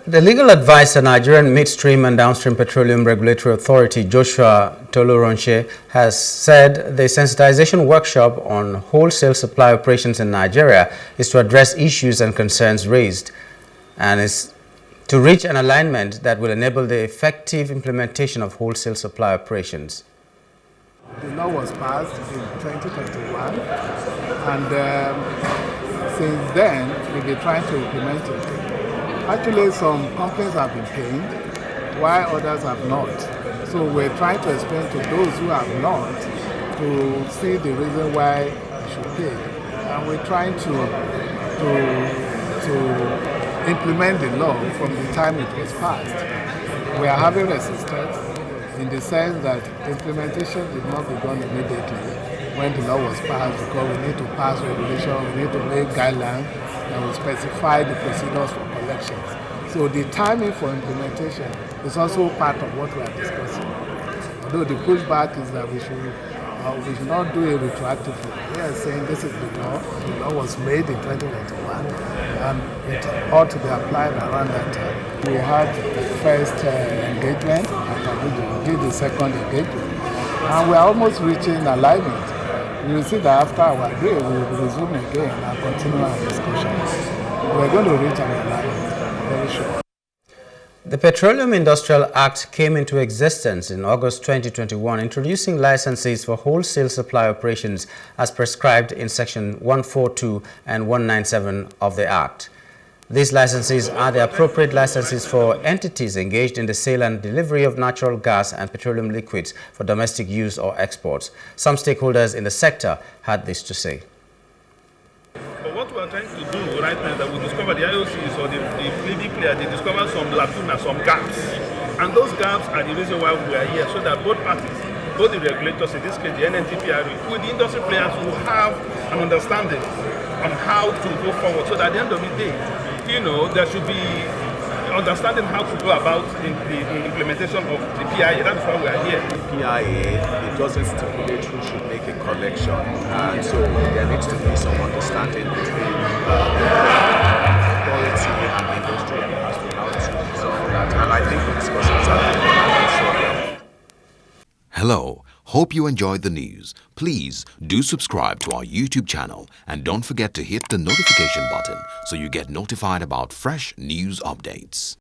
The legal advisor, Nigerian Midstream and Downstream Petroleum Regulatory Authority, Joshua Tolorunse, has said the sensitization workshop on wholesale supply operations in Nigeria is to address issues and concerns raised and is to reach an alignment that will enable the effective implementation of wholesale supply operations. The law was passed in 2021, and since then we've been trying to implement it. Actually, some companies have been paying, while others have not. So we're trying to explain to those who have not to see the reason why they should pay. And we're trying to implement the law from the time it was passed. We are having resistance in the sense that implementation did not be done immediately when the law was passed, because we need to pass regulation, we need to make guidelines that will specify the procedures for collections. So the timing for implementation is also part of what we are discussing. Although the pushback is that we should not do it retroactively. We are saying this is the law was made in 2021 and it ought to be applied around that time. We had the first engagement and we did the second engagement, and we are almost reaching alignment. You will see that after our day, we will resume again and continue our discussions. We're going to reach an alignment very sure. The Petroleum Industrial Act came into existence in August 2021, introducing licenses for wholesale supply operations as prescribed in Section 142 and 197 of the Act. These licenses are the appropriate licenses for entities engaged in the sale and delivery of natural gas and petroleum liquids for domestic use or exports. Some stakeholders in the sector had this to say. But what we are trying to do right now is that we discover the IOCs or the N.M.D.P.R.A, they discover some lacunas, some gaps. And those gaps are the reason why we are here, so that both parties, both the regulators, in this case the N.M.D.P.R.A, with the industry players who have an understanding on how to go forward, so that at the end of the day, there should be understanding how to go about the implementation of the P.I.A. That's why we are here. The P.I.A, it doesn't stipulate who should make a collection, and so there needs to be some understanding between the authority and the industry as to how to resolve that. And I think the discussions are Hello. Hope you enjoyed the news. Please do subscribe to our YouTube channel and don't forget to hit the notification button so you get notified about fresh news updates.